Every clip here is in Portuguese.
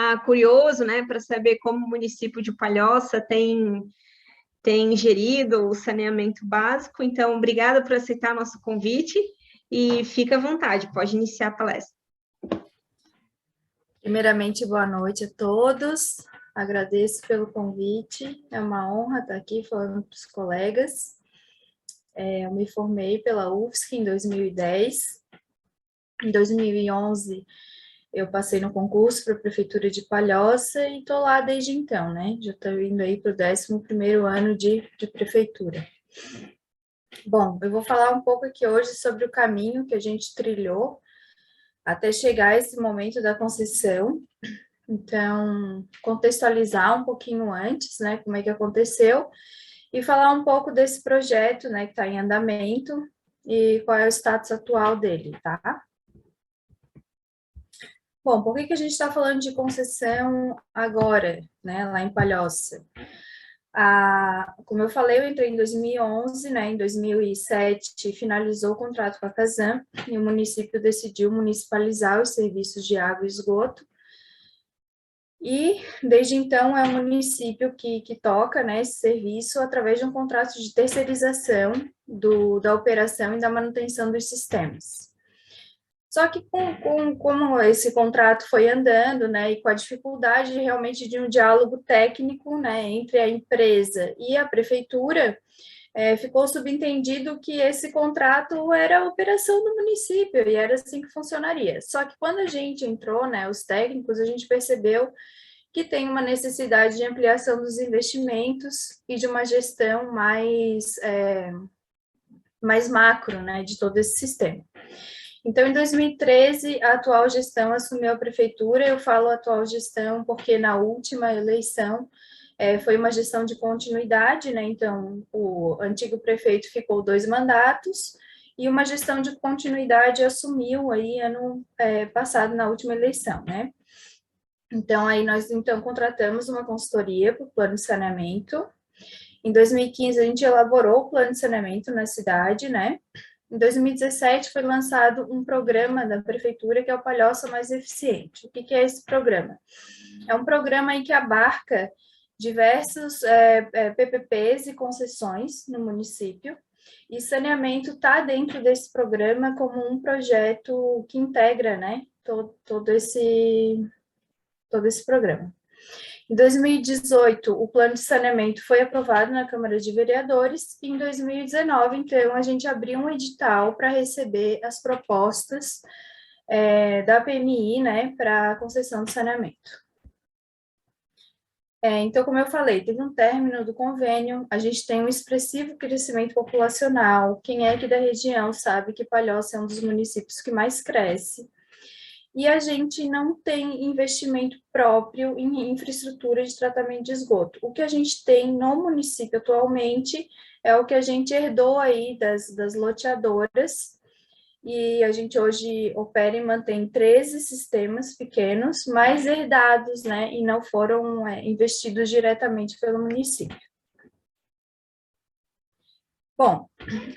está curioso, né, para saber como o município de Palhoça tem gerido o saneamento básico. Então, obrigada por aceitar nosso convite e fica à vontade, pode iniciar a palestra. Primeiramente, boa noite a todos. Agradeço pelo convite. É uma honra estar aqui falando para os colegas. Eu me formei pela UFSC em 2010. Em 2011, eu passei no concurso para a Prefeitura de Palhoça e estou lá desde então, né? Já estou indo aí para o 11º ano de prefeitura. Bom, eu vou falar um pouco aqui hoje sobre o caminho que a gente trilhou até chegar a esse momento da concessão. Então, contextualizar um pouquinho antes, né, como é que aconteceu, e falar um pouco desse projeto, né, que está em andamento, e qual é o status atual dele, tá? Bom, por que a gente está falando de concessão agora, né, lá em Palhoça? Como eu falei, eu entrei em 2011, né, em 2007 finalizou o contrato com a Casan, e o município decidiu municipalizar os serviços de água e esgoto, e, desde então, é o município que toca, né, esse serviço através de um contrato de terceirização da operação e da manutenção dos sistemas. Só que como esse contrato foi andando, né, e com a dificuldade realmente de um diálogo técnico, né, entre a empresa e a prefeitura, ficou subentendido que esse contrato era a operação do município e era assim que funcionaria. Só que quando a gente entrou, né, os técnicos, a gente percebeu que tem uma necessidade de ampliação dos investimentos e de uma gestão mais macro, né, de todo esse sistema. Então, em 2013, a atual gestão assumiu a prefeitura. Eu falo atual gestão porque na última eleição foi uma gestão de continuidade, né? Então, o antigo prefeito ficou 2 mandatos e uma gestão de continuidade assumiu aí ano passado, na última eleição, né? Então, aí nós contratamos uma consultoria para o plano de saneamento. Em 2015, a gente elaborou o plano de saneamento na cidade, né? Em 2017, foi lançado um programa da prefeitura, que é o Palhoça Mais Eficiente. O que é esse programa? É um programa aí que abarca diversos PPPs e concessões no município, e saneamento está dentro desse programa como um projeto que integra, né, todo esse programa. Em 2018, o plano de saneamento foi aprovado na Câmara de Vereadores, e em 2019, então, a gente abriu um edital para receber as propostas da PMI, né, para a concessão de saneamento. Então, como eu falei, teve um término do convênio, a gente tem um expressivo crescimento populacional. Quem é aqui da região sabe que Palhoça é um dos municípios que mais cresce, e a gente não tem investimento próprio em infraestrutura de tratamento de esgoto. O que a gente tem no município atualmente é o que a gente herdou aí das loteadoras, e a gente hoje opera e mantém 13 sistemas pequenos, mas herdados, né, e não foram investidos diretamente pelo município. Bom,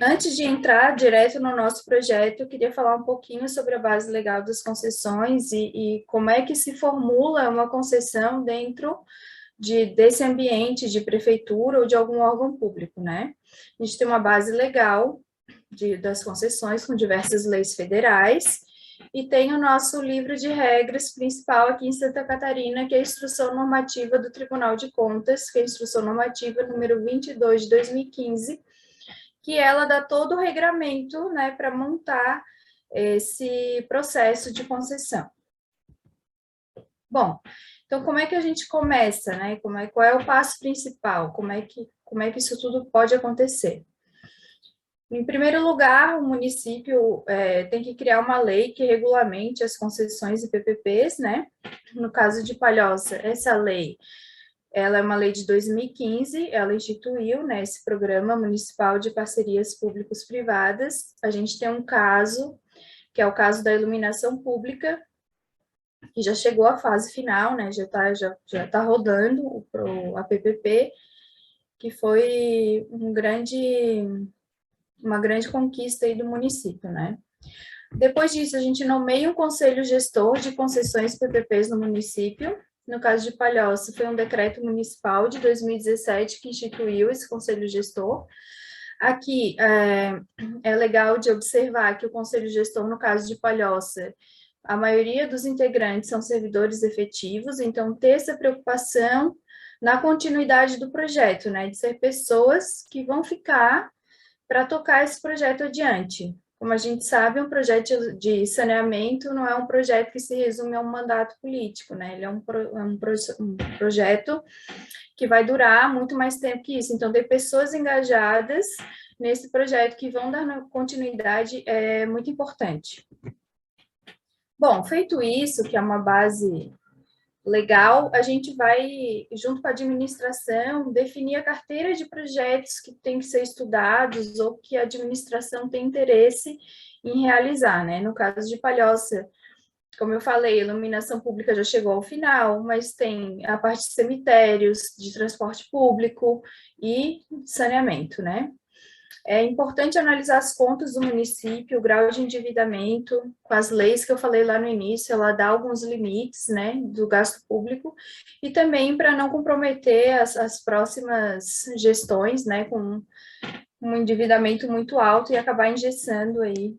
antes de entrar direto no nosso projeto, eu queria falar um pouquinho sobre a base legal das concessões e como é que se formula uma concessão dentro desse ambiente de prefeitura ou de algum órgão público, né? A gente tem uma base legal das concessões com diversas leis federais, e tem o nosso livro de regras principal aqui em Santa Catarina, que é a Instrução Normativa do Tribunal de Contas, que é a Instrução Normativa número 22 de 2015, que ela dá todo o regramento, né, para montar esse processo de concessão. Bom, então como é que a gente começa, né? Qual é o passo principal? Como é que isso tudo pode acontecer? Em primeiro lugar, o município tem que criar uma lei que regulamente as concessões e PPPs, né? No caso de Palhoça, essa lei, ela é uma lei de 2015, ela instituiu, né, esse programa municipal de parcerias públicos-privadas. A gente tem um caso, que é o caso da iluminação pública, que já chegou à fase final, né, já tá rodando a PPP, que foi uma grande conquista aí do município, né. Depois disso, a gente nomeia um conselho gestor de concessões PPPs no município. no caso de Palhoça, foi um decreto municipal de 2017 que instituiu esse conselho gestor. Aqui é legal de observar que o conselho gestor, no caso de Palhoça, a maioria dos integrantes são servidores efetivos, então ter essa preocupação na continuidade do projeto, né, de ser pessoas que vão ficar para tocar esse projeto adiante. Como a gente sabe, um projeto de saneamento não é um projeto que se resume a um mandato político, né? Ele é um projeto que vai durar muito mais tempo que isso. Então, ter pessoas engajadas nesse projeto que vão dar continuidade é muito importante. Bom, feito isso, que é uma base legal, a gente vai, junto com a administração, definir a carteira de projetos que tem que ser estudados ou que a administração tem interesse em realizar, né? No caso de Palhoça, como eu falei, a iluminação pública já chegou ao final, mas tem a parte de cemitérios, de transporte público e saneamento, né? É importante analisar as contas do município, o grau de endividamento, com as leis que eu falei lá no início, ela dá alguns limites, né, do gasto público, e também para não comprometer as próximas gestões, né, com um endividamento muito alto e acabar engessando aí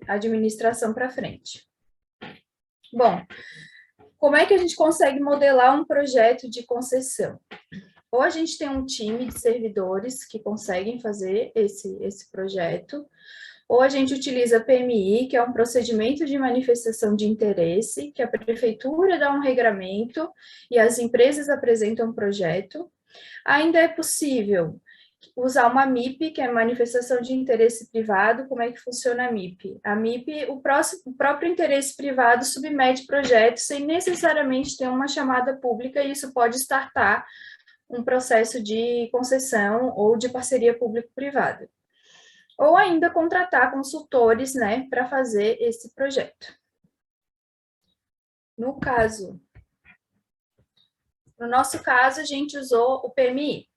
a administração para frente. Bom, como é que a gente consegue modelar um projeto de concessão? Ou a gente tem um time de servidores que conseguem fazer esse projeto, ou a gente utiliza PMI, que é um procedimento de manifestação de interesse, que a prefeitura dá um regramento e as empresas apresentam um projeto. Ainda é possível usar uma MIP, que é manifestação de interesse privado. Como é que funciona a MIP? A MIP, o próprio interesse privado submete projetos sem necessariamente ter uma chamada pública, e isso pode startar um processo de concessão ou de parceria público-privada. Ou ainda contratar consultores, né, para fazer esse projeto. No nosso caso, a gente usou o PMI.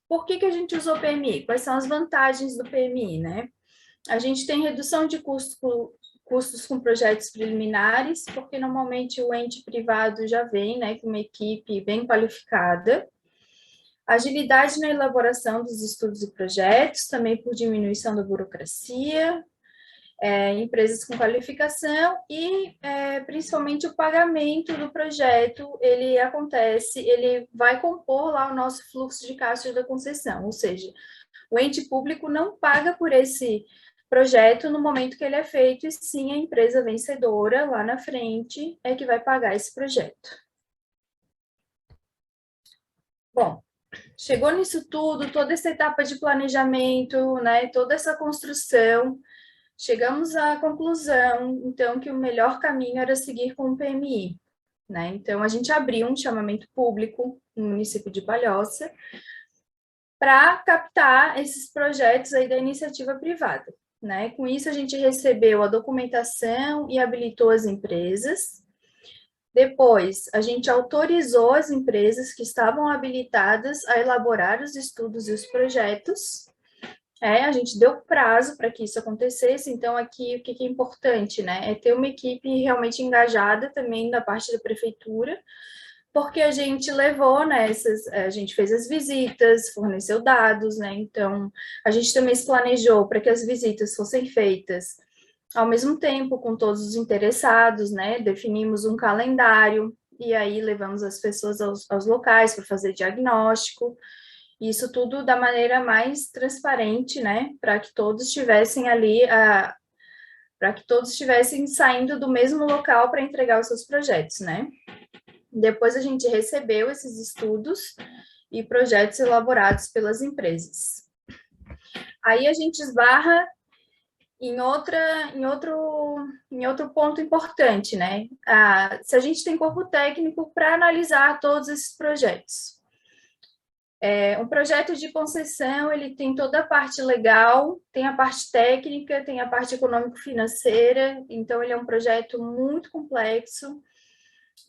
Por que a gente usou o PMI? Quais são as vantagens do PMI, né? A gente tem redução de custos com projetos preliminares, porque normalmente o ente privado já vem, né, com uma equipe bem qualificada. Agilidade na elaboração dos estudos e projetos, também por diminuição da burocracia, empresas com qualificação e, principalmente, o pagamento do projeto, ele vai compor lá o nosso fluxo de caixa da concessão, ou seja, o ente público não paga por esse projeto no momento que ele é feito, e sim a empresa vencedora, lá na frente, é que vai pagar esse projeto. Bom, chegou nisso tudo, toda essa etapa de planejamento, né, toda essa construção, chegamos à conclusão, então, que o melhor caminho era seguir com o PMI, né? Então, a gente abriu um chamamento público no município de Palhoça para captar esses projetos aí da iniciativa privada, né? Com isso, a gente recebeu a documentação e habilitou as empresas. Depois, a gente autorizou as empresas que estavam habilitadas a elaborar os estudos e os projetos. A gente deu prazo para que isso acontecesse. Então, aqui, o que é importante, né? É ter uma equipe realmente engajada também da parte da prefeitura, porque a gente levou, né, a gente fez as visitas, forneceu dados, né? Então, a gente também se planejou para que as visitas fossem feitas ao mesmo tempo com todos os interessados, né? Definimos um calendário e aí levamos as pessoas aos locais para fazer diagnóstico. Isso tudo da maneira mais transparente, né? Para que todos estivessem ali, para que todos estivessem saindo do mesmo local para entregar os seus projetos, né? Depois a gente recebeu esses estudos e projetos elaborados pelas empresas. Aí a gente esbarra em outro ponto importante, né? Se a gente tem corpo técnico para analisar todos esses projetos. Um projeto de concessão, ele tem toda a parte legal, tem a parte técnica, tem a parte econômico-financeira, então ele é um projeto muito complexo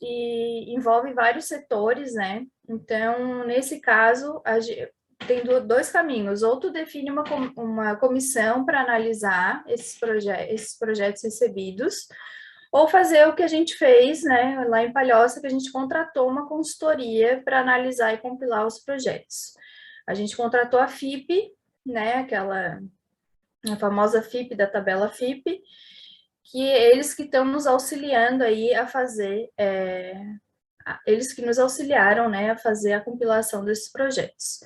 e envolve vários setores, né? Então, nesse caso, tem dois caminhos: ou tu define uma comissão para analisar esses projetos recebidos, ou fazer o que a gente fez, né, lá em Palhoça, que a gente contratou uma consultoria para analisar e compilar os projetos. A gente contratou a FIP, né, a famosa FIP da tabela FIP, que eles que estão nos auxiliando aí a fazer, eles que nos auxiliaram, né, a fazer a compilação desses projetos.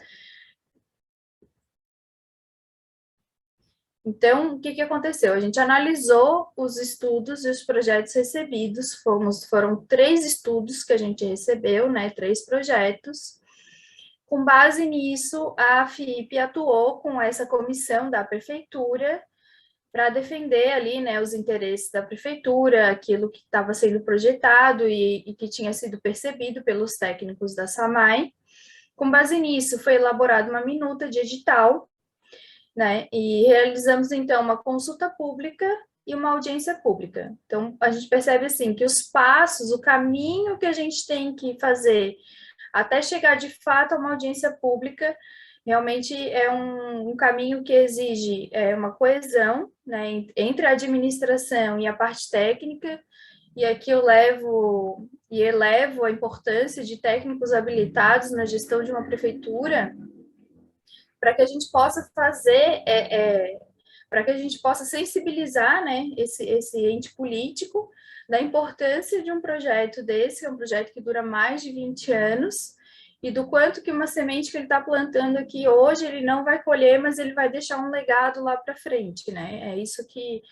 Então, o que aconteceu? A gente analisou os estudos e os projetos recebidos, foram 3 estudos que a gente recebeu, né, 3 projetos. Com base nisso, a FIP atuou com essa comissão da prefeitura para defender ali, né, os interesses da prefeitura, aquilo que estava sendo projetado e que tinha sido percebido pelos técnicos da SAMAI. Com base nisso, foi elaborada uma minuta de edital, né, e realizamos, então, uma consulta pública e uma audiência pública. Então, a gente percebe, assim, que os passos, o caminho que a gente tem que fazer até chegar, de fato, a uma audiência pública, realmente é um caminho que exige uma coesão, né, entre a administração e a parte técnica, e aqui eu elevo a importância de técnicos habilitados na gestão de uma prefeitura, para que a gente possa fazer, para que a gente possa sensibilizar, né, esse ente político da importância de um projeto desse, que é um projeto que dura mais de 20 anos, e do quanto que uma semente que ele está plantando aqui hoje, ele não vai colher, mas ele vai deixar um legado lá para frente, né? É isso que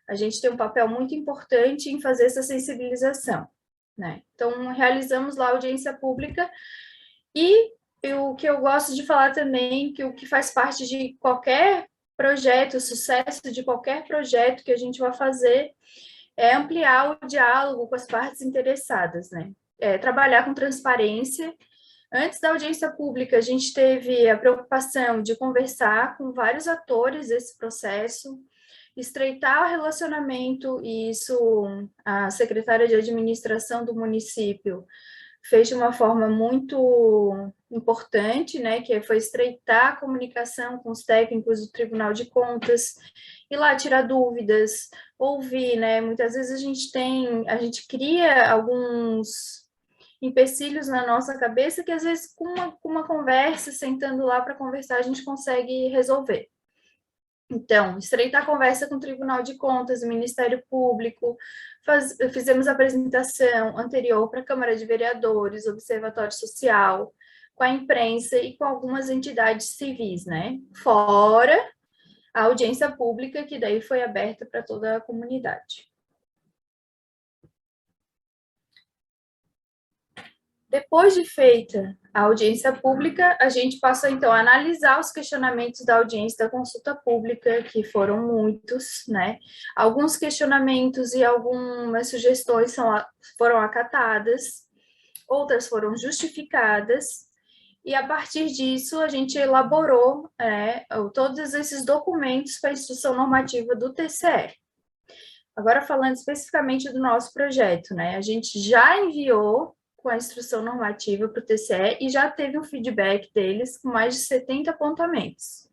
a gente tem um papel muito importante em fazer essa sensibilização, né? Então, realizamos lá a audiência pública e o que eu gosto de falar também, que o que faz parte de qualquer projeto, o sucesso de qualquer projeto que a gente vai fazer é ampliar o diálogo com as partes interessadas, né? Trabalhar com transparência. Antes da audiência pública, a gente teve a preocupação de conversar com vários atores desse processo, estreitar o relacionamento, e isso a secretária de administração do município fez de uma forma muito importante, né, que foi estreitar a comunicação com os técnicos do Tribunal de Contas, ir lá tirar dúvidas, ouvir, né, muitas vezes a gente cria alguns empecilhos na nossa cabeça que às vezes com uma conversa, sentando lá para conversar, a gente consegue resolver. Então, estreitar a conversa com o Tribunal de Contas, o Ministério Público, fizemos a apresentação anterior para a Câmara de Vereadores, Observatório Social, com a imprensa e com algumas entidades civis, né? Fora a audiência pública, que daí foi aberta para toda a comunidade. Depois de feita a audiência pública, a gente passou, então, a analisar os questionamentos da audiência da consulta pública, que foram muitos, né? Alguns questionamentos e algumas sugestões foram acatadas, outras foram justificadas, e a partir disso a gente elaborou todos esses documentos para a instrução normativa do TCE. Agora, falando especificamente do nosso projeto, né? A gente já enviou com a instrução normativa para o TCE e já teve um feedback deles com mais de 70 apontamentos.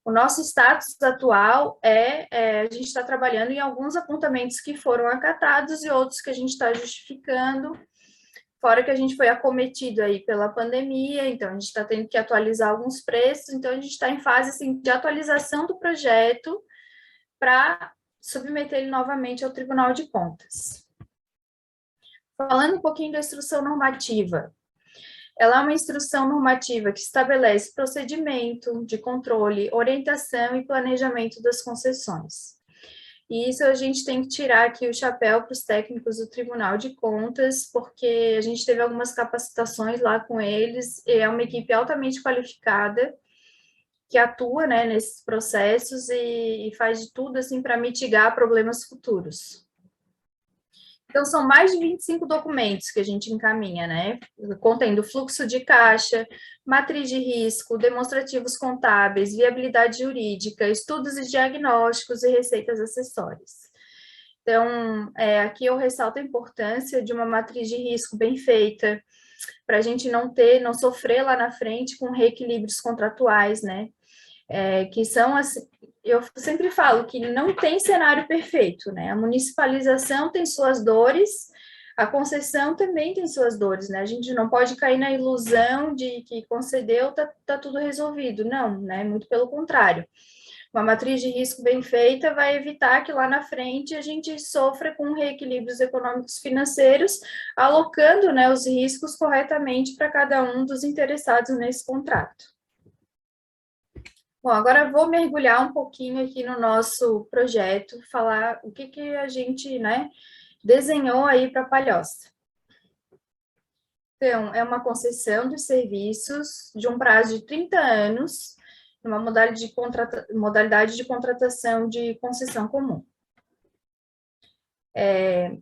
O nosso status atual a gente está trabalhando em alguns apontamentos que foram acatados e outros que a gente está justificando, fora que a gente foi acometido aí pela pandemia, então a gente está tendo que atualizar alguns preços, então a gente está em fase assim, de atualização do projeto para submeter ele novamente ao Tribunal de Contas. Falando um pouquinho da instrução normativa, ela é uma instrução normativa que estabelece procedimento de controle, orientação e planejamento das concessões. E isso a gente tem que tirar aqui o chapéu para os técnicos do Tribunal de Contas, porque a gente teve algumas capacitações lá com eles, e é uma equipe altamente qualificada que atua, né, nesses processos e faz de tudo assim para mitigar problemas futuros. Então, são mais de 25 documentos que a gente encaminha, né? Contendo fluxo de caixa, matriz de risco, demonstrativos contábeis, viabilidade jurídica, estudos e diagnósticos e receitas acessórias. Então, aqui eu ressalto a importância de uma matriz de risco bem feita, para a gente não sofrer lá na frente com reequilíbrios contratuais, né? que são assim, eu sempre falo que não tem cenário perfeito, né? A municipalização tem suas dores, a concessão também tem suas dores, né? A gente não pode cair na ilusão de que concedeu, tá tudo resolvido. Não, né? Muito pelo contrário. Uma matriz de risco bem feita vai evitar que lá na frente a gente sofra com reequilíbrios econômicos financeiros, alocando, né, os riscos corretamente para cada um dos interessados nesse contrato. Bom, agora eu vou mergulhar um pouquinho aqui no nosso projeto, falar o que a gente, né, desenhou aí para a Palhoça. Então, é uma concessão de serviços de um prazo de 30 anos, uma modalidade de contratação de concessão comum.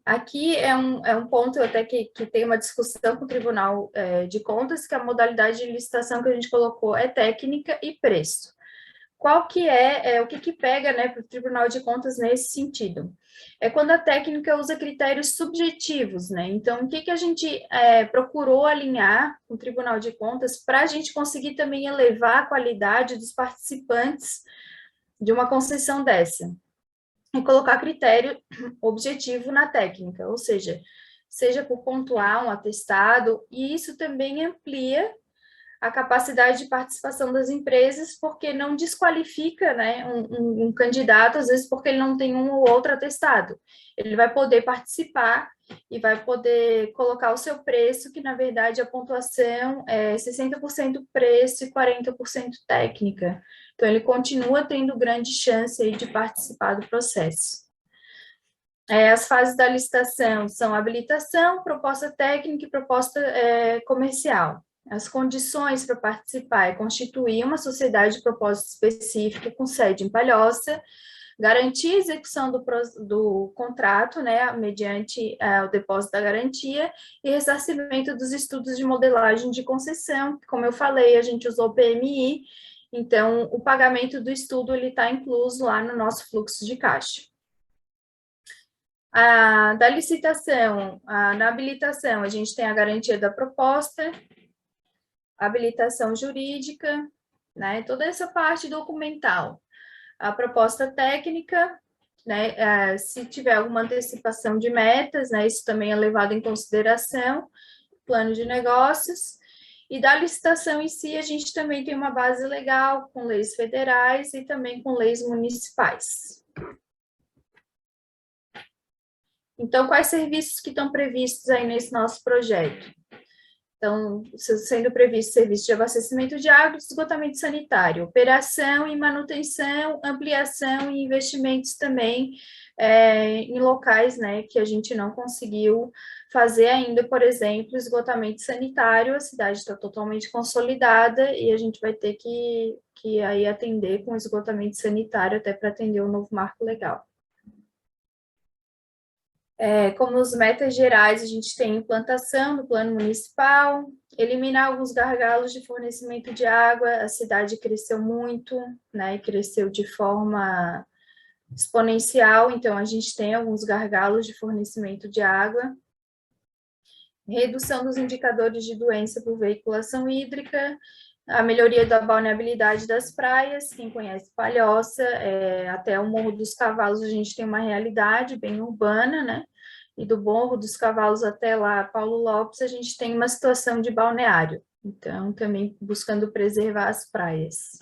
Aqui é um ponto até que tem uma discussão com o Tribunal de Contas, que a modalidade de licitação que a gente colocou é técnica e preço. Qual que o que pega, né, para o Tribunal de Contas nesse sentido? É quando a técnica usa critérios subjetivos, né? Então, o que a gente procurou alinhar com o Tribunal de Contas para a gente conseguir também elevar a qualidade dos participantes de uma concessão dessa? E colocar critério objetivo na técnica, ou seja por pontuar um atestado, e isso também amplia a capacidade de participação das empresas, porque não desqualifica, né, um candidato, às vezes porque ele não tem um ou outro atestado. Ele vai poder participar e vai poder colocar o seu preço, que na verdade a pontuação é 60% preço e 40% técnica. Então, ele continua tendo grande chance aí de participar do processo. As fases da licitação são habilitação, proposta técnica e proposta comercial. As condições para participar é constituir uma sociedade de propósito específico com sede em Palhoça, garantir a execução do contrato, né, mediante o depósito da garantia, e ressarcimento dos estudos de modelagem de concessão. Como eu falei, a gente usou o PMI, então o pagamento do estudo está incluso lá no nosso fluxo de caixa. Da licitação, na habilitação, a gente tem a garantia da proposta, habilitação jurídica, né, toda essa parte documental. A proposta técnica, né, se tiver alguma antecipação de metas, né, isso também é levado em consideração, plano de negócios, e da licitação em si, a gente também tem uma base legal com leis federais e também com leis municipais. Então, quais serviços que estão previstos aí nesse nosso projeto? Então, sendo previsto serviço de abastecimento de água e esgotamento sanitário, operação e manutenção, ampliação e investimentos também em locais, né, que a gente não conseguiu fazer ainda, por exemplo, esgotamento sanitário, a cidade está totalmente consolidada e a gente vai ter que aí atender com esgotamento sanitário até para atender o novo marco legal. Como os metas gerais, a gente tem implantação do plano municipal, eliminar alguns gargalos de fornecimento de água, a cidade cresceu muito, né, cresceu de forma exponencial, então a gente tem alguns gargalos de fornecimento de água, redução dos indicadores de doença por veiculação hídrica, a melhoria da balneabilidade das praias, quem conhece Palhoça, até o Morro dos Cavalos a gente tem uma realidade bem urbana, né? E do Morro dos Cavalos até lá, Paulo Lopes, a gente tem uma situação de balneário. Então, também buscando preservar as praias.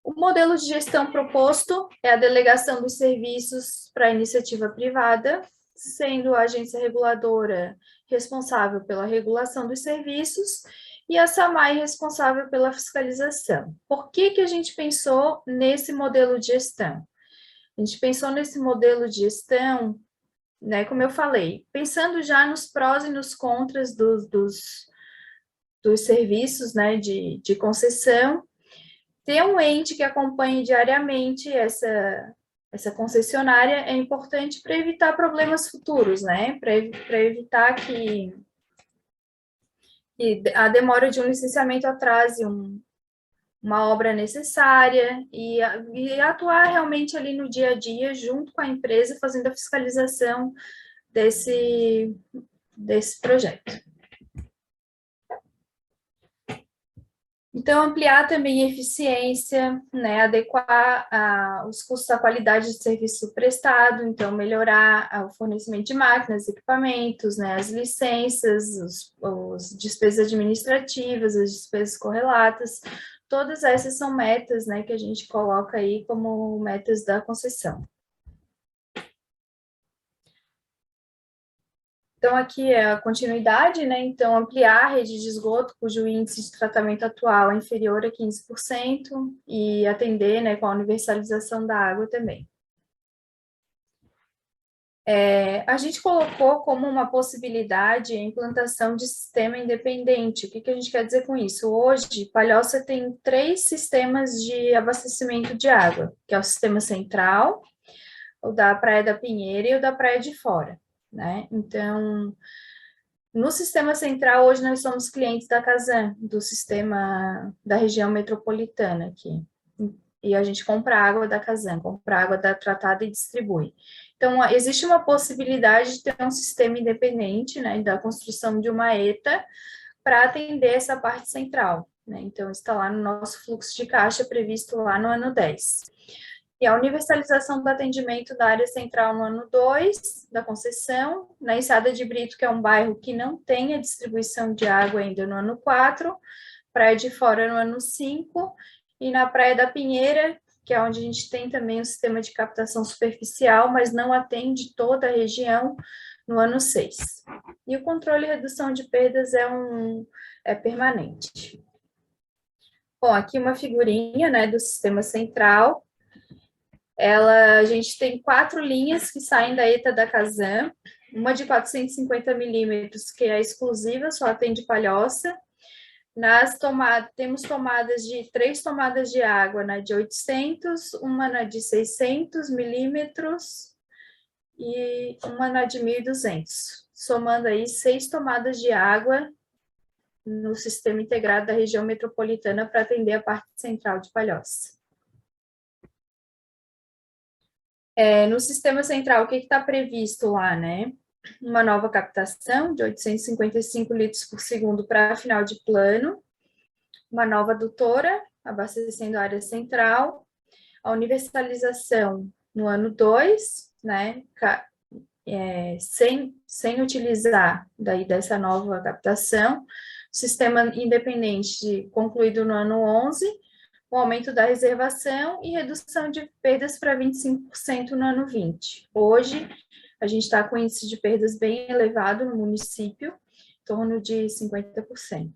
O modelo de gestão proposto é a delegação dos serviços para a iniciativa privada, sendo a agência reguladora responsável pela regulação dos serviços e a SAMAI responsável pela fiscalização. Por que a gente pensou nesse modelo de gestão? A gente pensou nesse modelo de gestão, né, como eu falei, pensando já nos prós e nos contras dos serviços, né, de concessão, ter um ente que acompanhe diariamente essa concessionária é importante para evitar problemas futuros, né, para evitar que a demora de um licenciamento atrase uma obra necessária e atuar realmente ali no dia a dia junto com a empresa, fazendo a fiscalização desse projeto. Então, ampliar também a eficiência, né, adequar os custos à qualidade de serviço prestado, então melhorar o fornecimento de máquinas, equipamentos, né, as licenças, os despesas administrativas, as despesas correlatas, todas essas são metas, né, que a gente coloca aí como metas da concessão. Então, aqui é a continuidade, né? Então, ampliar a rede de esgoto, cujo índice de tratamento atual é inferior a 15%, e atender, né, com a universalização da água também. A gente colocou como uma possibilidade a implantação de sistema independente. O que a gente quer dizer com isso? Hoje, Palhoça tem 3 sistemas de abastecimento de água, que é o sistema central, o da Praia da Pinheira e o da Praia de Fora, né? Então, no sistema central, hoje nós somos clientes da Casan, do sistema da região metropolitana aqui. E a gente compra água da Casan, compra água da tratada e distribui. Então, existe uma possibilidade de ter um sistema independente, né, da construção de uma ETA para atender essa parte central, né? Então, está lá no nosso fluxo de caixa previsto lá no ano 10. E a universalização do atendimento da área central no ano 2 da concessão, na Enseada de Brito, que é um bairro que não tem a distribuição de água ainda no ano 4, Praia de Fora no ano 5, e na Praia da Pinheira, que é onde a gente tem também o sistema de captação superficial, mas não atende toda a região, no ano 6. E o controle e redução de perdas é permanente. Bom, aqui uma figurinha, né, do sistema central. A gente tem 4 linhas que saem da ETA da Casan, uma de 450 milímetros, que é exclusiva, só atende Palhoça. Temos tomadas 3 tomadas de água, na de 800, uma na de 600 milímetros e uma na de 1.200, somando aí 6 tomadas de água no sistema integrado da região metropolitana para atender a parte central de Palhoça. No sistema central, o que está previsto lá, né? Uma nova captação de 855 litros por segundo para final de plano, uma nova adutora, abastecendo a área central, a universalização no ano 2, né? Sem utilizar daí dessa nova captação, sistema independente concluído no ano 11, o aumento da reservação e redução de perdas para 25% no ano 20. Hoje, a gente está com índice de perdas bem elevado no município, em torno de 50%.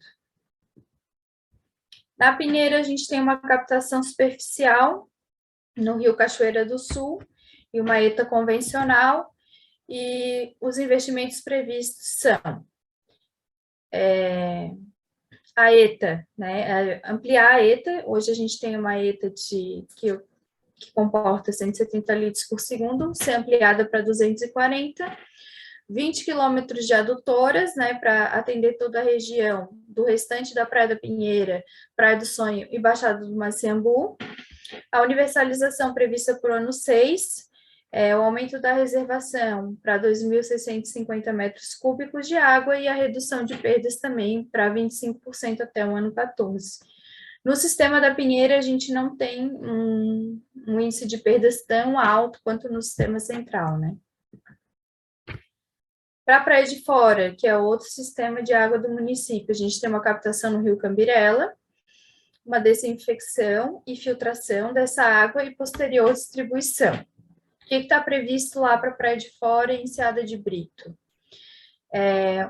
Na Pinheira, a gente tem uma captação superficial no Rio Cachoeira do Sul e uma ETA convencional, e os investimentos previstos são a ETA, né, ampliar a ETA. Hoje a gente tem uma ETA que comporta 170 litros por segundo, ser ampliada para 240, 20 quilômetros de adutoras, né, para atender toda a região do restante da Praia da Pinheira, Praia do Sonho e Baixada do Maciambu. A universalização prevista para o ano 6, o aumento da reservação para 2.650 metros cúbicos de água e a redução de perdas também para 25% até o ano 14. No sistema da Pinheira, a gente não tem um índice de perdas tão alto quanto no sistema central, né? Para a Praia de Fora, que é outro sistema de água do município, a gente tem uma captação no Rio Cambirela, uma desinfecção e filtração dessa água e posterior distribuição. O que está previsto lá para a Praia de Fora e Enseada de Brito?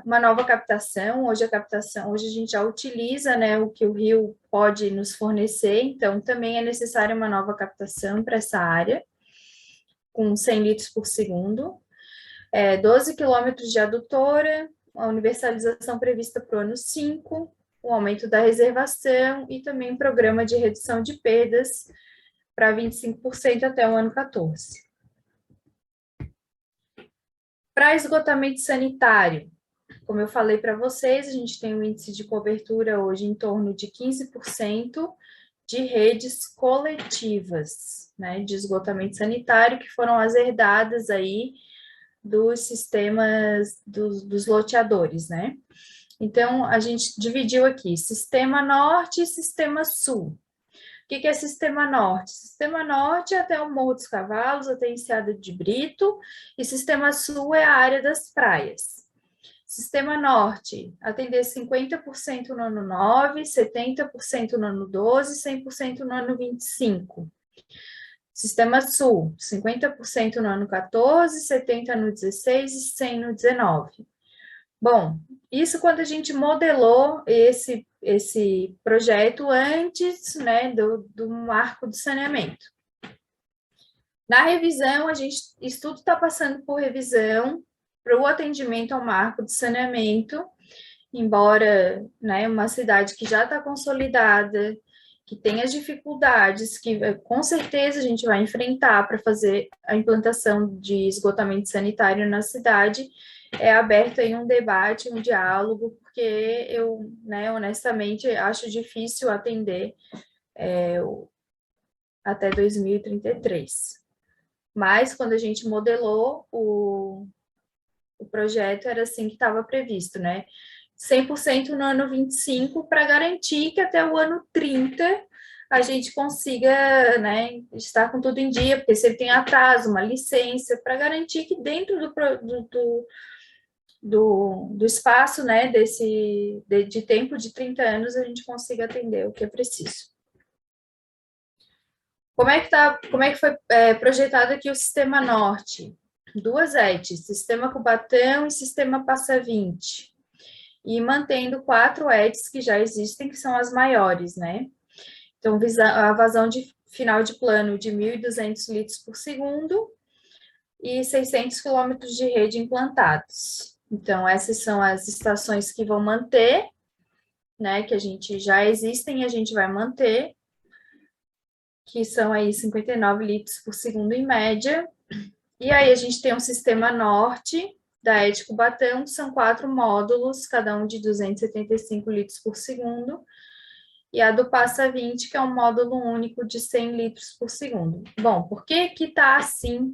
Uma nova captação. Hoje a gente já utiliza, né, o que o rio pode nos fornecer, então também é necessária uma nova captação para essa área, com 100 litros por segundo. 12 quilômetros de adutora, a universalização prevista para o ano 5, o aumento da reservação e também programa de redução de perdas para 25% até o ano 14. Para esgotamento sanitário, como eu falei para vocês, a gente tem um índice de cobertura hoje em torno de 15% de redes coletivas, né, de esgotamento sanitário, que foram as herdadas aí dos sistemas dos loteadores, né? Então, a gente dividiu aqui Sistema Norte e Sistema Sul. O que é Sistema Norte? Sistema Norte é até o Morro dos Cavalos, até Enseada de Brito, e Sistema Sul é a área das praias. Sistema Norte, atender 50% no ano 9, 70% no ano 12, 100% no ano 25. Sistema Sul, 50% no ano 14, 70% no 16 e 100% no 19. Bom, isso quando a gente modelou esse projeto antes, né, do marco do saneamento. Na revisão, isso tudo está passando por revisão para o atendimento ao marco de saneamento, embora, né, uma cidade que já está consolidada, que tem as dificuldades que com certeza a gente vai enfrentar para fazer a implantação de esgotamento sanitário na cidade, é aberto aí um debate, um diálogo, porque eu, né, honestamente, acho difícil atender até 2033. Mas, quando a gente modelou o projeto, era assim que estava previsto, né? 100% no ano 25, para garantir que até o ano 30 a gente consiga, né, estar com tudo em dia, porque se ele tem atraso, uma licença, para garantir que dentro do espaço, né, de tempo de 30 anos, a gente consiga atender o que é preciso. Como é que foi projetado aqui o Sistema Norte? 2 ETs, Sistema Cubatão e Sistema Passa 20. E mantendo 4 ETs que já existem, que são as maiores, né? Então, a vazão de final de plano de 1.200 litros por segundo e 600 quilômetros de rede implantados. Então, essas são as estações que vão manter, né? Que a gente já existem e a gente vai manter, que são aí 59 litros por segundo em média. E aí a gente tem um Sistema Norte da ET Cubatão, que são 4 módulos, cada um de 275 litros por segundo, e a do Passa 20, que é um módulo único de 100 litros por segundo. Bom, por que que está assim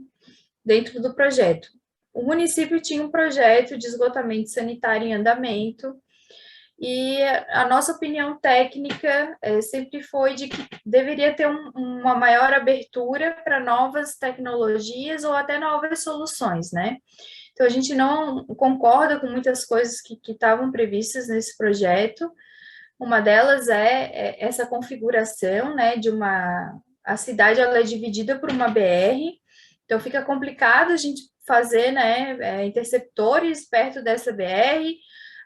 dentro do projeto? O município tinha um projeto de esgotamento sanitário em andamento, e a nossa opinião técnica sempre foi de que deveria ter uma maior abertura para novas tecnologias ou até novas soluções, né? Então, a gente não concorda com muitas coisas que estavam previstas nesse projeto. Uma delas é essa configuração, né, a cidade ela é dividida por uma BR, então fica complicado a gente fazer, né, interceptores perto dessa BR.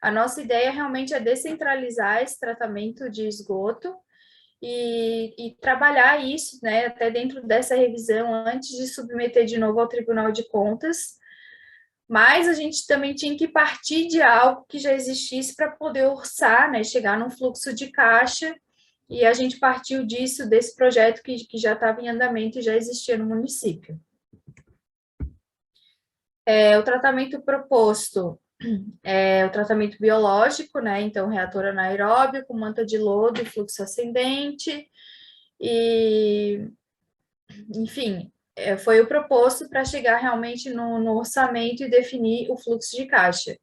A nossa ideia realmente é descentralizar esse tratamento de esgoto e trabalhar isso, né, até dentro dessa revisão, antes de submeter de novo ao Tribunal de Contas. Mas a gente também tinha que partir de algo que já existisse para poder orçar, né, chegar num fluxo de caixa, e a gente partiu disso, desse projeto que já estava em andamento e já existia no município. O tratamento proposto é o tratamento biológico, né? Então, reator anaeróbio com manta de lodo e fluxo ascendente, e, enfim, foi o proposto para chegar realmente no orçamento e definir o fluxo de caixa.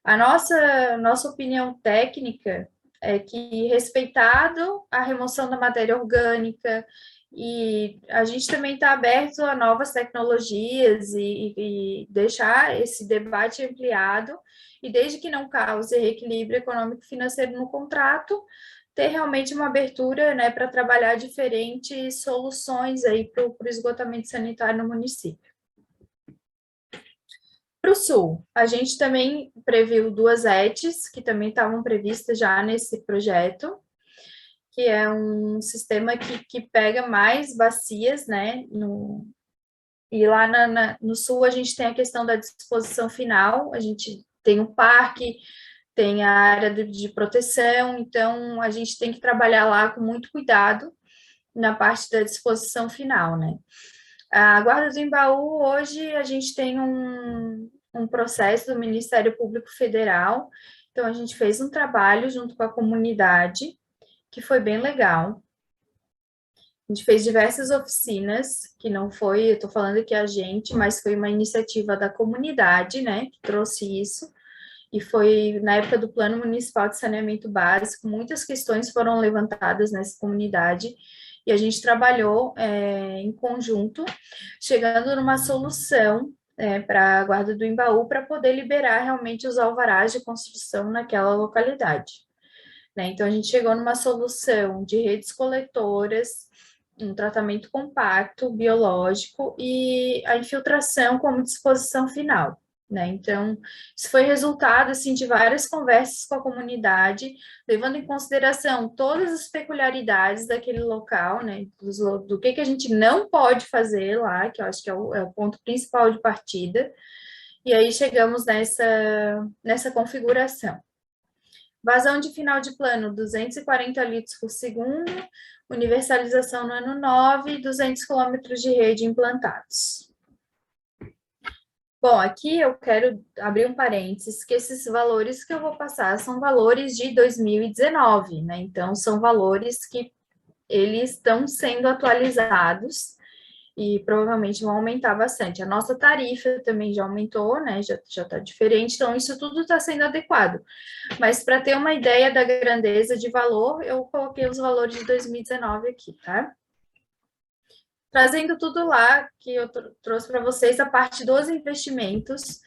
A nossa opinião técnica é que, respeitado a remoção da matéria orgânica, e a gente também está aberto a novas tecnologias e deixar esse debate ampliado, e desde que não cause reequilíbrio econômico-financeiro no contrato, ter realmente uma abertura, né, para trabalhar diferentes soluções aí para o esgotamento sanitário no município. Para o Sul, a gente também previu 2 ETs, que também estavam previstas já nesse projeto, que é um sistema que pega mais bacias, né? E lá no Sul a gente tem a questão da disposição final, a gente tem um parque, tem a área de proteção, então a gente tem que trabalhar lá com muito cuidado na parte da disposição final, né? A Guarda do Embaú, hoje, a gente tem um processo do Ministério Público Federal, então a gente fez um trabalho junto com a comunidade, que foi bem legal. A gente fez diversas oficinas, que não foi, eu estou falando aqui a gente, mas foi uma iniciativa da comunidade, né, que trouxe isso. e foi na época do Plano Municipal de Saneamento Básico, muitas questões foram levantadas nessa comunidade, e a gente trabalhou em conjunto, chegando numa solução para a Guarda do Embaú, para poder liberar realmente os alvarás de construção naquela localidade. Né? Então, a gente chegou numa solução de redes coletoras, um tratamento compacto, biológico, e a infiltração como disposição final. Né? Então, isso foi resultado assim, de várias conversas com a comunidade, levando em consideração todas as peculiaridades daquele local, né? do que a gente não pode fazer lá, que eu acho que é o ponto principal de partida, e aí chegamos nessa configuração. Vazão de final de plano, 240 litros por segundo, universalização no ano 9, 200 quilômetros de rede implantados. Bom, aqui eu quero abrir um parênteses, que esses valores que eu vou passar são valores de 2019, né? Então, são valores que eles estão sendo atualizados e provavelmente vão aumentar bastante. A nossa tarifa também já aumentou, né? Já está diferente, então isso tudo está sendo adequado. Mas para ter uma ideia da grandeza de valor, eu coloquei os valores de 2019 aqui, tá? Trazendo tudo lá que eu trouxe para vocês a parte dos investimentos,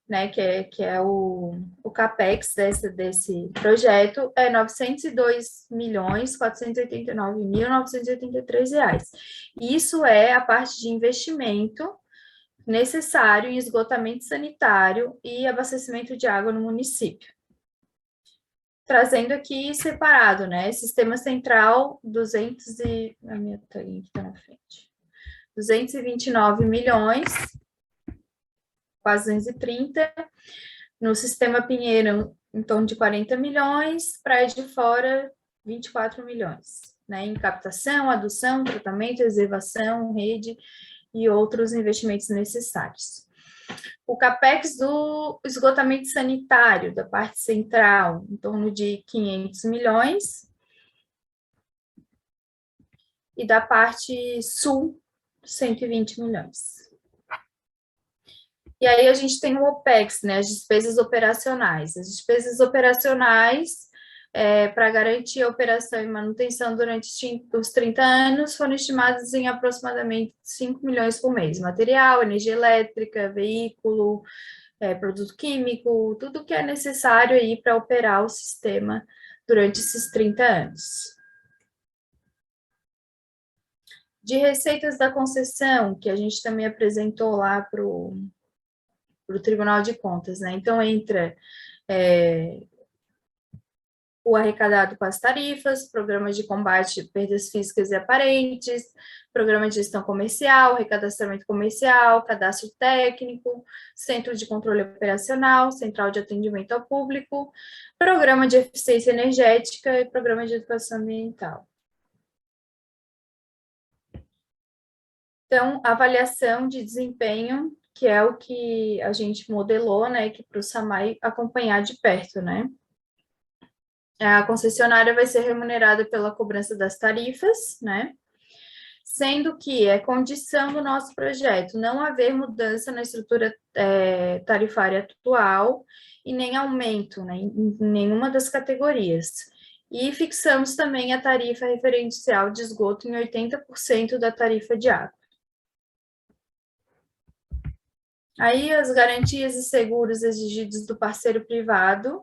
né, que é o CAPEX desse projeto, é R$ 902.489.983. Isso é a parte de investimento necessário em esgotamento sanitário e abastecimento de água no município. Trazendo aqui separado, né, Sistema Central, a minha telinha aqui está na frente. 229 milhões, quase 230. No Sistema Pinheiro, em torno de 40 milhões. Praia de Fora, 24 milhões. Né, em captação, adução, tratamento, reservação, rede e outros investimentos necessários. O CAPEX do esgotamento sanitário, da parte central, em torno de 500 milhões. E da parte sul, 120 milhões. E aí a gente tem o OPEX, né, as despesas operacionais. As despesas operacionais, para garantir a operação e manutenção durante os 30 anos, foram estimadas em aproximadamente 5 milhões por mês. Material, energia elétrica, veículo, produto químico, tudo que é necessário aí para operar o sistema durante esses 30 anos. De receitas da concessão, que a gente também apresentou lá para o Tribunal de Contas, né? Então, entra o arrecadado com as tarifas, programas de combate a perdas físicas e aparentes, programa de gestão comercial, recadastramento comercial, cadastro técnico, centro de controle operacional, central de atendimento ao público, programa de eficiência energética e programa de educação ambiental. Então, avaliação de desempenho, que é o que a gente modelou, né, que para o SAMAI acompanhar de perto, né. A concessionária vai ser remunerada pela cobrança das tarifas, né, sendo que é condição do nosso projeto não haver mudança na estrutura tarifária atual e nem aumento, né, em nenhuma das categorias. E fixamos também a tarifa referencial de esgoto em 80% da tarifa de água. Aí, as garantias e seguros exigidos do parceiro privado,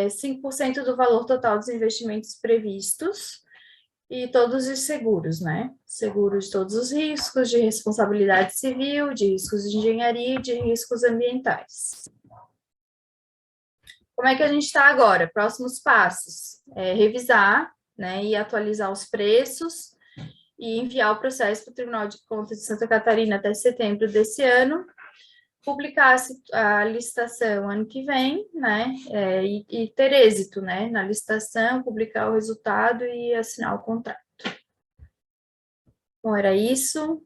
5% do valor total dos investimentos previstos, e todos os seguros, né? Seguro de todos os riscos, de responsabilidade civil, de riscos de engenharia e de riscos ambientais. Como é que a gente está agora? Próximos passos. Revisar, né, e atualizar os preços, e enviar o processo para o Tribunal de Contas de Santa Catarina até setembro desse ano, publicar a licitação ano que vem, né, e ter êxito, né, na licitação, publicar o resultado e assinar o contrato. Bom, era isso.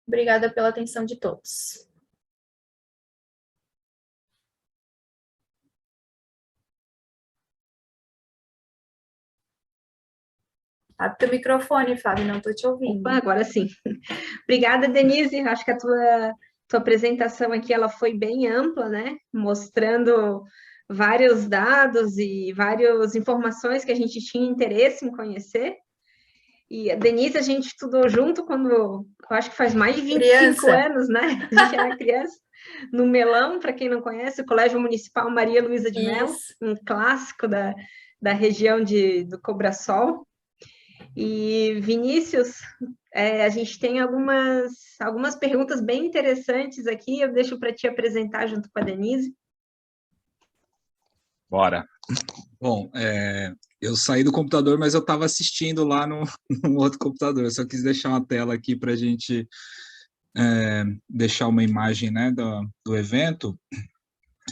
Obrigada pela atenção de todos. Abre teu microfone, Fábio, não estou te ouvindo. Opa, agora sim. Obrigada, Denise. Acho que a tua tua apresentação aqui ela foi bem ampla, né? Mostrando vários dados e várias informações que a gente tinha interesse em conhecer. E a Denise, a gente estudou junto quando, eu acho que faz mais de 25 Criança. anos, né? A gente era criança, no Melão, para quem não conhece, o Colégio Municipal Maria Luísa de Mello, Isso. um clássico da região do Cobrasol. E, Vinícius, a gente tem algumas perguntas bem interessantes aqui, eu deixo para te apresentar junto com a Denise. Bora. Bom, eu saí do computador, mas eu estava assistindo lá no outro computador. Eu só quis deixar uma tela aqui para a gente deixar uma imagem, né, do evento.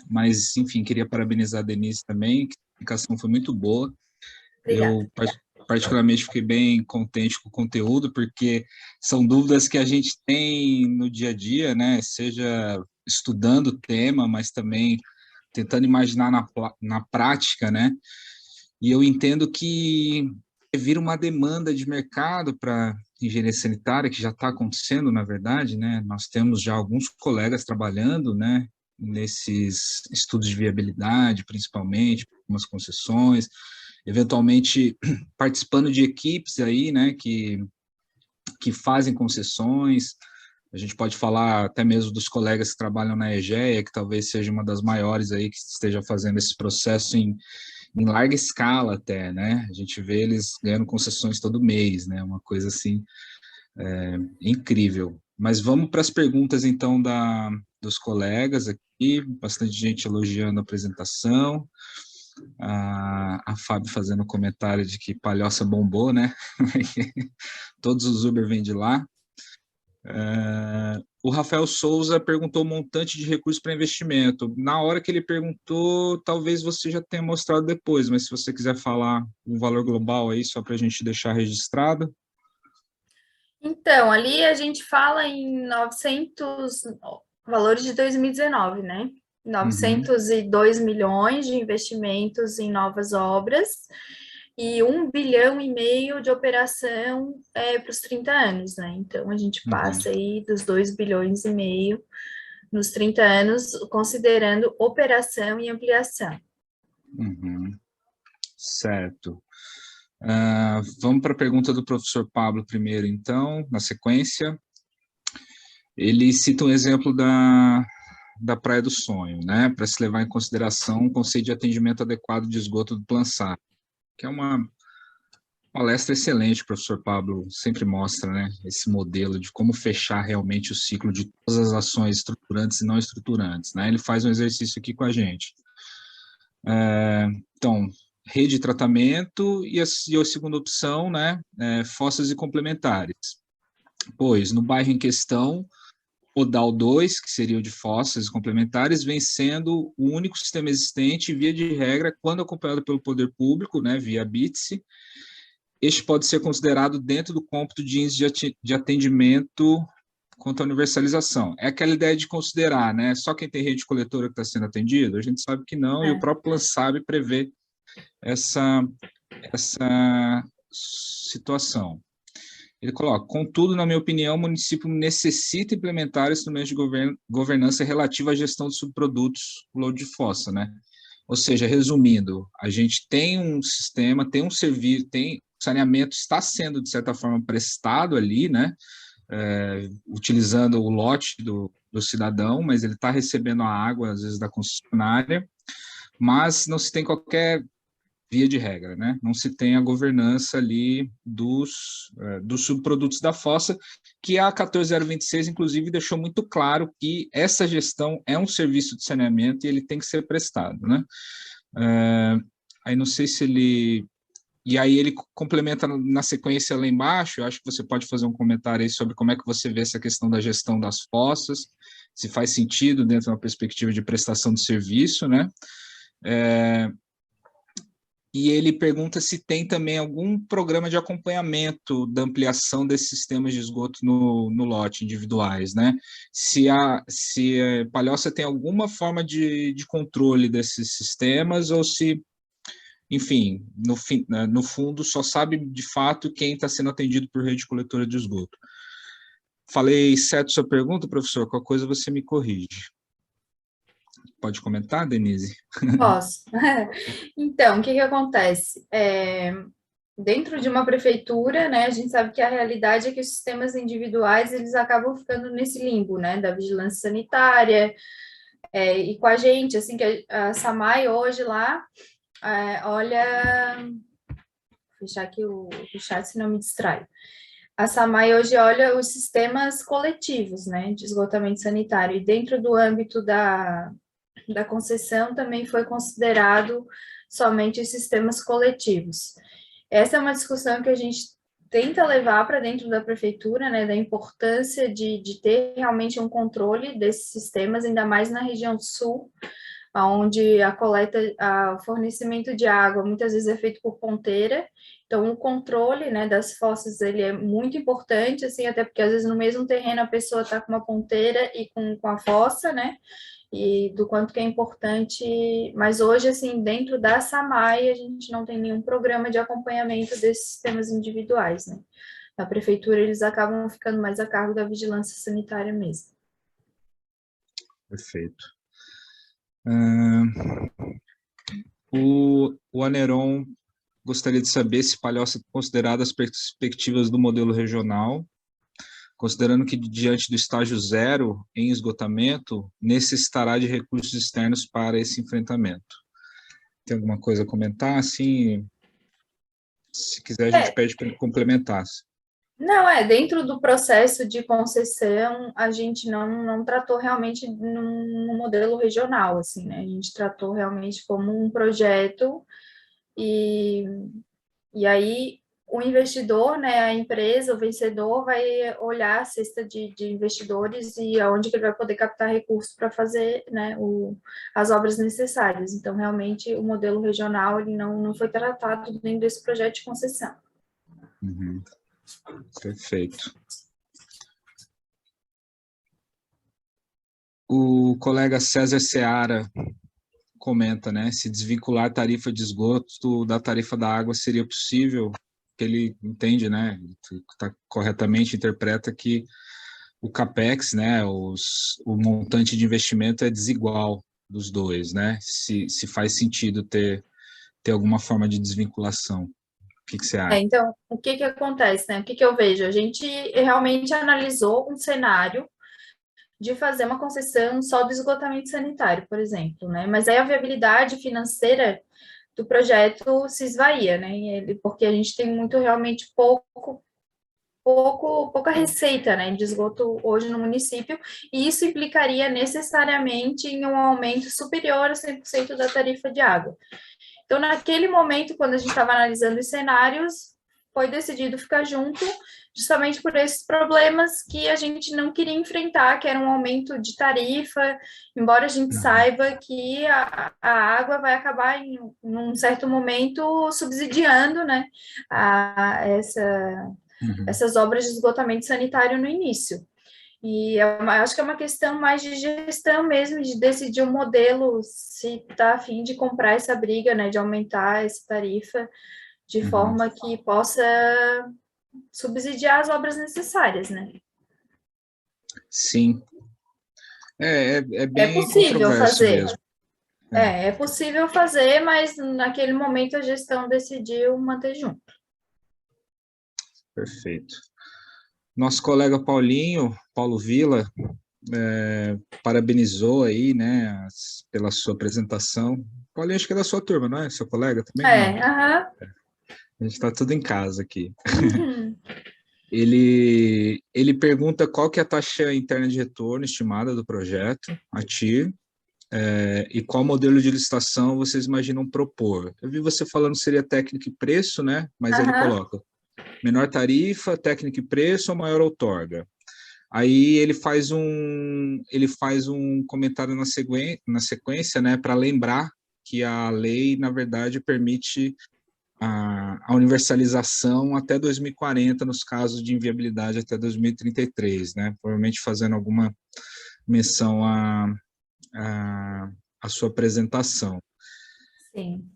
Mas, enfim, queria parabenizar a Denise também, que a explicação foi muito boa. Obrigada. Eu, particularmente, fiquei bem contente com o conteúdo, porque são dúvidas que a gente tem no dia a dia, né, seja estudando o tema, mas também tentando imaginar na prática, né, e eu entendo que vira uma demanda de mercado para engenharia sanitária, que já está acontecendo, na verdade, né, nós temos já alguns colegas trabalhando, né, nesses estudos de viabilidade, principalmente, algumas concessões, eventualmente participando de equipes aí, né, que fazem concessões. A gente pode falar até mesmo dos colegas que trabalham na EGEA, que talvez seja uma das maiores aí que esteja fazendo esse processo em larga escala até, né? A gente vê eles ganhando concessões todo mês, né? Uma coisa assim incrível. Mas vamos para as perguntas então dos colegas aqui, bastante gente elogiando a apresentação. A Fábio fazendo comentário de que Palhoça bombou, né? Todos os Uber vêm de lá. O Rafael Souza perguntou o montante de recursos para investimento. Na hora que ele perguntou, talvez você já tenha mostrado depois, mas se você quiser falar um valor global aí, só para a gente deixar registrado. Então, ali a gente fala em 900, valores de 2019, né? 902 milhões de investimentos em novas obras e 1,5 bilhão de operação para os 30 anos, né? Então, a gente passa aí dos 2,5 bilhões nos 30 anos, considerando operação e ampliação. Certo. Vamos para a pergunta do professor Pablo primeiro, então, na sequência. Ele cita um exemplo da Praia do Sonho, né, para se levar em consideração um conceito de atendimento adequado de esgoto do Plansar, que é uma palestra excelente, o professor Pablo sempre mostra, né, esse modelo de como fechar realmente o ciclo de todas as ações estruturantes e não estruturantes, né, ele faz um exercício aqui com a gente. Então, rede de tratamento e a segunda opção, né, fossas e complementares. Pois, no bairro em questão, o DAO 2, que seria o de fossas e complementares, vem sendo o único sistema existente, via de regra, quando acompanhado pelo poder público, né, via BITSE, este pode ser considerado dentro do cômputo de índice de atendimento quanto à universalização. É aquela ideia de considerar, né, só quem tem rede coletora que está sendo atendido? A gente sabe que não, e o próprio Plan sabe prevê essa situação. Ele coloca, contudo, na minha opinião, o município necessita implementar instrumentos de governança relativa à gestão de subprodutos load de fossa, né? Ou seja, resumindo, a gente tem um sistema, tem um serviço, tem saneamento, está sendo, de certa forma, prestado ali, né? Utilizando o lote do cidadão, mas ele está recebendo a água, às vezes, da concessionária, mas não se tem qualquer via de regra, né? Não se tem a governança ali dos subprodutos da fossa, que a 14026, inclusive, deixou muito claro que essa gestão é um serviço de saneamento e ele tem que ser prestado, né? Aí não sei se ele... E aí ele complementa na sequência lá embaixo, eu acho que você pode fazer um comentário aí sobre como é que você vê essa questão da gestão das fossas, se faz sentido dentro de uma perspectiva de prestação de serviço, né? E ele pergunta se tem também algum programa de acompanhamento da ampliação desses sistemas de esgoto no lote, individuais, né? Se a Palhoça tem alguma forma de controle desses sistemas, ou se, enfim, no fundo, só sabe de fato quem está sendo atendido por rede coletora de esgoto. falei certo sua pergunta, professor? Qualquer coisa você me corrige. Pode comentar, Denise? Posso. Então, o que acontece? Dentro de uma prefeitura, né, a gente sabe que a realidade é que os sistemas individuais, eles acabam ficando nesse limbo, né, da vigilância sanitária, e com a gente, assim, que a SAMAI hoje lá, olha, vou fechar aqui o chat, se não me distrai. A SAMAI hoje olha os sistemas coletivos, né, de esgotamento sanitário, e dentro do âmbito da concessão também foi considerado somente os sistemas coletivos. Essa é uma discussão que a gente tenta levar para dentro da prefeitura, né, da importância de ter realmente um controle desses sistemas, ainda mais na região sul, onde a coleta, o fornecimento de água muitas vezes é feito por ponteira, então o controle, né, das fossas, ele é muito importante, assim, até porque às vezes no mesmo terreno a pessoa está com uma ponteira e com a fossa, né, e do quanto que é importante, mas hoje, assim, dentro da SAMAI, a gente não tem nenhum programa de acompanhamento desses sistemas individuais, né? Na prefeitura, eles acabam ficando mais a cargo da vigilância sanitária mesmo. Perfeito. O Aneron gostaria de saber se Palhoça é considerada as perspectivas do modelo regional, considerando que, diante do estágio zero em esgotamento, necessitará de recursos externos para esse enfrentamento. Tem alguma coisa a comentar? Assim, se quiser, a gente pede para ele complementar. Não, dentro do processo de concessão, a gente não tratou realmente num modelo regional, assim, né? A gente tratou realmente como um projeto e aí o investidor, né, a empresa, o vencedor vai olhar a cesta de investidores e aonde que ele vai poder captar recursos para fazer, né, as obras necessárias. Então, realmente, o modelo regional ele não foi tratado dentro desse projeto de concessão. Uhum. Perfeito. O colega César Seara comenta, né, se desvincular a tarifa de esgoto da tarifa da água seria possível, que ele entende, né, corretamente interpreta que o CAPEX, né, o montante de investimento é desigual dos dois, né, se faz sentido ter alguma forma de desvinculação. O que você acha? Então, o que acontece, né, o que eu vejo? A gente realmente analisou um cenário de fazer uma concessão só do esgotamento sanitário, por exemplo, né, mas aí a viabilidade financeira do projeto se esvaía, né, porque a gente tem muito, realmente, pouca receita, né, de esgoto hoje no município, e isso implicaria necessariamente em um aumento superior a 100% da tarifa de água. Então, naquele momento, quando a gente estava analisando os cenários, foi decidido ficar junto, justamente por esses problemas que a gente não queria enfrentar, que era um aumento de tarifa, embora a gente saiba que a água vai acabar, em um certo momento, subsidiando, né, essas obras de esgotamento sanitário no início. E acho que é uma questão mais de gestão mesmo, de decidir o modelo, se está a fim de comprar essa briga, né, de aumentar essa tarifa, de forma que possa subsidiar as obras necessárias, né? Sim. É bem possível controverso fazer. mesmo. É possível fazer, mas naquele momento a gestão decidiu manter junto. Perfeito. Nosso colega Paulo Vila, parabenizou aí, né, pela sua apresentação. Paulinho, acho que é da sua turma, não é? Seu colega também? Aham. A gente está tudo em casa aqui. Uhum. Ele pergunta qual que é a taxa interna de retorno estimada do projeto, a TIR, e qual modelo de licitação vocês imaginam propor. Eu vi você falando seria técnica e preço, né? Mas ele coloca menor tarifa, técnica e preço ou maior outorga. Aí ele faz um comentário na sequência, né, para lembrar que a lei, na verdade, permite a universalização até 2040, nos casos de inviabilidade até 2033, né? Provavelmente fazendo alguma menção à sua apresentação. Sim.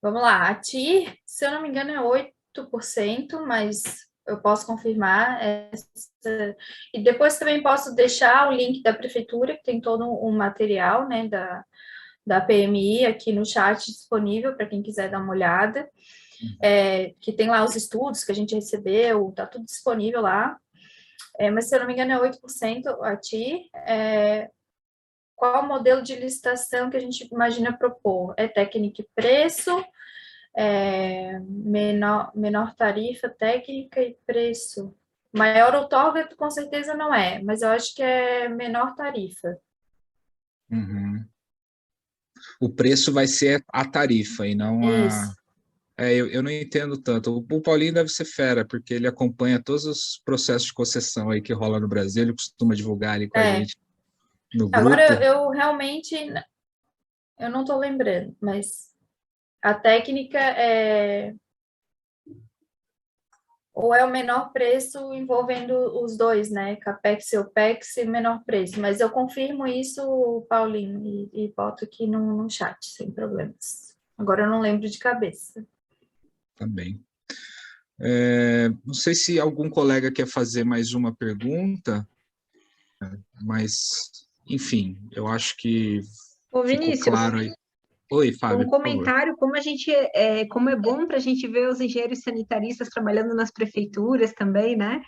Vamos lá, a TIR, se eu não me engano, é 8%, mas eu posso confirmar essa, e depois também posso deixar o link da prefeitura, que tem todo um material, né, da PMI aqui no chat disponível para quem quiser dar uma olhada, que tem lá os estudos que a gente recebeu, está tudo disponível lá, mas se eu não me engano é 8% a TI. Qual o modelo de licitação que a gente imagina propor? É técnica e preço, menor tarifa, técnica e preço. Maior outorga, com certeza não é, mas eu acho que é menor tarifa. Uhum. O preço vai ser a tarifa e não a... Isso. Eu não entendo tanto. O Paulinho deve ser fera, porque ele acompanha todos os processos de concessão aí que rola no Brasil, ele costuma divulgar ali com a gente no Agora, grupo. eu realmente, eu não estou lembrando, mas a técnica é ou é o menor preço envolvendo os dois, né? Capex e OPEX e menor preço. Mas eu confirmo isso, Paulinho, e boto aqui no chat, sem problemas. Agora eu não lembro de cabeça. Também. Não sei se algum colega quer fazer mais uma pergunta, mas, enfim, eu acho que Ô, ficou Vinícius, claro aí. Oi, um Fábio, por favor. comentário, como é bom para a gente ver os engenheiros sanitaristas trabalhando nas prefeituras também, né?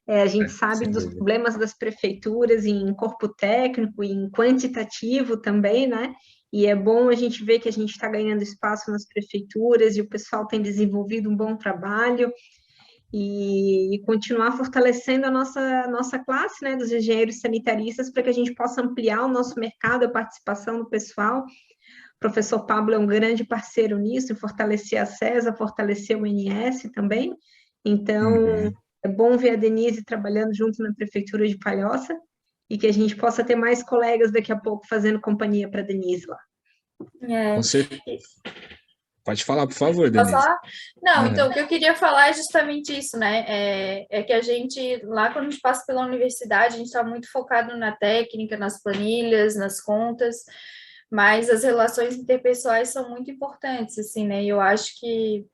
A gente sabe Sem dos dúvida. problemas das prefeituras em corpo técnico, em quantitativo também, né? E é bom a gente ver que a gente está ganhando espaço nas prefeituras e o pessoal tem desenvolvido um bom trabalho e continuar fortalecendo a nossa classe, né, dos engenheiros sanitaristas para que a gente possa ampliar o nosso mercado, a participação do pessoal. O professor Pablo é um grande parceiro nisso, em fortalecer a CESA, fortalecer o INS também. Então, Uhum. é bom ver a Denise trabalhando junto na Prefeitura de Palhoça e que a gente possa ter mais colegas daqui a pouco fazendo companhia para a Denise lá. É, Com certeza. Pode falar, por favor, posso Denise. falar? Não, então Uhum. o que eu queria falar é justamente isso, né? É que a gente, lá quando a gente passa pela universidade, a gente está muito focado na técnica, nas planilhas, nas contas, mas as relações interpessoais são muito importantes, assim, né? E eu acho que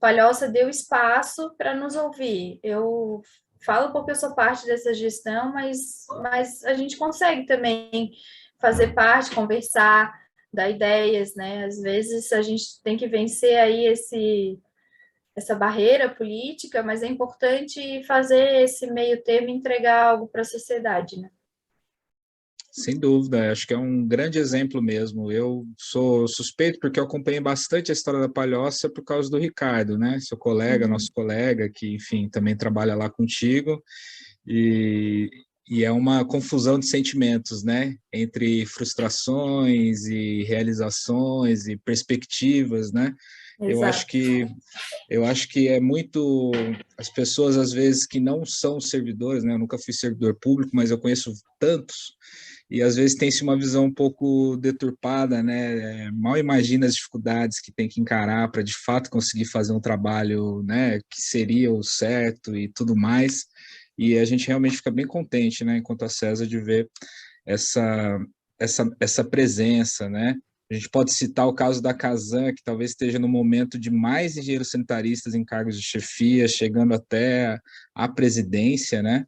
Palhoça deu espaço para nos ouvir. Eu falo porque eu sou parte dessa gestão, mas a gente consegue também fazer parte, conversar, dar ideias, né? Às vezes a gente tem que vencer aí essa barreira política, mas é importante fazer esse meio termo e entregar algo para a sociedade, né? Sem dúvida, acho que é um grande exemplo mesmo. Eu sou suspeito porque eu acompanhei bastante a história da Palhoça por causa do Ricardo, né? Seu colega, Uhum. nosso colega, que, enfim, também trabalha lá contigo. E, e é uma confusão de sentimentos, né? Entre frustrações e realizações e perspectivas, né? Eu acho Exato. que eu acho que é muito as pessoas às vezes que não são servidores, né? Eu nunca fui servidor público, mas eu conheço tantos e às vezes tem-se uma visão um pouco deturpada, né? Mal imagina as dificuldades que tem que encarar para de fato conseguir fazer um trabalho, né? Que seria o certo e tudo mais. E a gente realmente fica bem contente, né? Enquanto a César de ver essa essa presença, né? A gente pode citar o caso da Casan, que talvez esteja no momento de mais engenheiros sanitaristas em cargos de chefia, chegando até a presidência, né?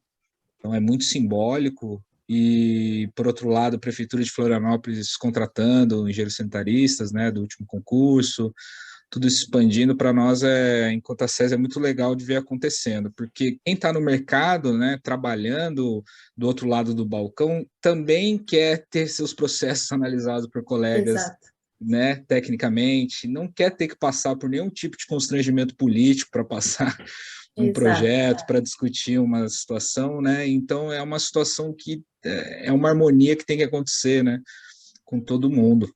Então é muito simbólico. E, por outro lado, a Prefeitura de Florianópolis contratando engenheiros sanitaristas, né, do último concurso, tudo isso expandindo para nós, enquanto a SES, é muito legal de ver acontecendo, porque quem está no mercado, né, trabalhando do outro lado do balcão, também quer ter seus processos analisados por colegas, Exato. né, tecnicamente, não quer ter que passar por nenhum tipo de constrangimento político para passar um Exato. projeto, para discutir uma situação, né? Então é uma situação que é uma harmonia que tem que acontecer, né, com todo mundo.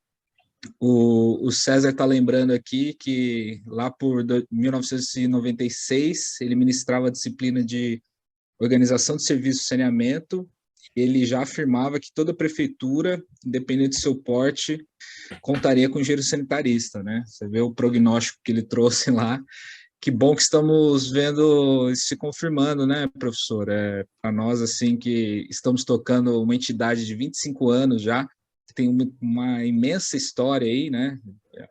O César está lembrando aqui que lá por 1996 ele ministrava a disciplina de organização de serviço e saneamento. Ele já afirmava que toda prefeitura, independente do seu porte, contaria com engenheiro sanitarista, né? Você vê o prognóstico que ele trouxe lá. Que bom que estamos vendo isso se confirmando, né, professor? Para nós, assim, que estamos tocando uma entidade de 25 anos já, que tem uma imensa história aí, né?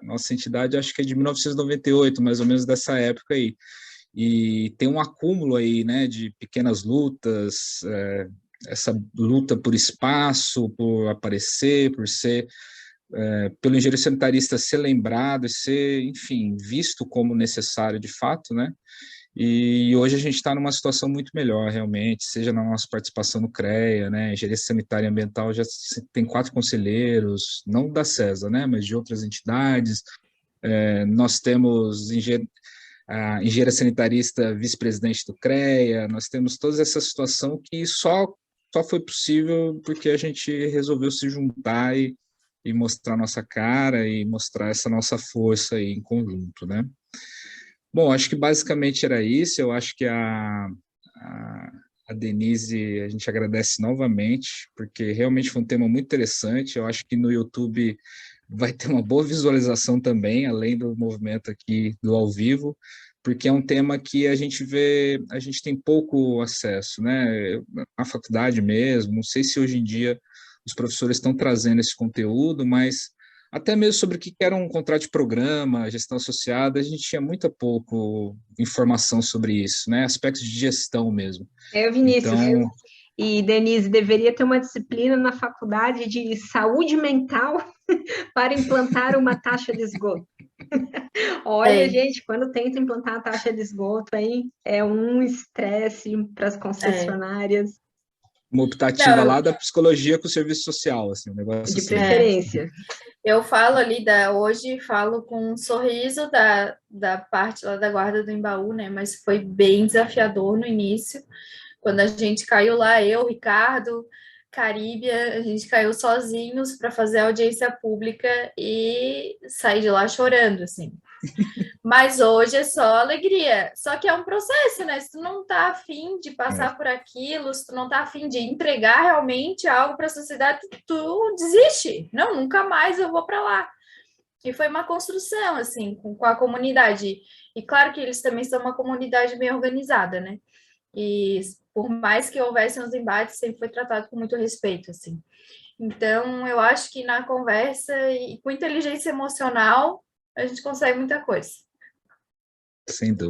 A nossa entidade acho que é de 1998, mais ou menos dessa época aí. e tem um acúmulo aí, né, de pequenas lutas, essa luta por espaço, por aparecer, por ser, pelo engenheiro sanitarista ser lembrado e ser, enfim, visto como necessário de fato, né? E hoje a gente está numa situação muito melhor, realmente, seja na nossa participação no CREA, né? Engenharia sanitária e ambiental já tem 4 conselheiros, não da CESA, né? Mas de outras entidades. Nós temos a engenheira sanitarista vice-presidente do CREA, nós temos toda essa situação que só foi possível porque a gente resolveu se juntar e mostrar nossa cara e mostrar essa nossa força aí em conjunto, né? Bom, acho que basicamente era isso. Eu acho que a Denise, a gente agradece novamente, porque realmente foi um tema muito interessante. Eu acho que no YouTube vai ter uma boa visualização também, além do movimento aqui do ao vivo, porque é um tema que a gente vê, a gente tem pouco acesso, né? Na faculdade mesmo, não sei se hoje em dia os professores estão trazendo esse conteúdo, mas até mesmo sobre o que era um contrato de programa, gestão associada, a gente tinha muito pouco informação sobre isso, né? Aspectos de gestão mesmo. Vinícius, Então, e Denise, deveria ter uma disciplina na faculdade de saúde mental para implantar uma taxa de esgoto. Olha, gente, quando tenta implantar a taxa de esgoto, aí é um estresse para as concessionárias. uma optativa lá da psicologia com o serviço social, assim, um negócio de assim. preferência. Eu falo ali hoje falo com um sorriso da parte lá da guarda do Embaú, né? Mas foi bem desafiador no início. Quando a gente caiu lá, eu, Ricardo, Caríbia, a gente caiu sozinhos para fazer a audiência pública e sair de lá chorando, assim. Mas hoje é só alegria. Só que é um processo, né? Se tu não tá afim de passar por aquilo, se tu não tá afim de entregar realmente algo para a sociedade, tu desiste. Não, nunca mais eu vou para lá. E foi uma construção, assim, com a comunidade. E claro que eles também são uma comunidade bem organizada, né? E por mais que houvessem os embates, sempre foi tratado com muito respeito, assim. Então, eu acho que na conversa e com inteligência emocional, a gente consegue muita coisa. Sem dúvida.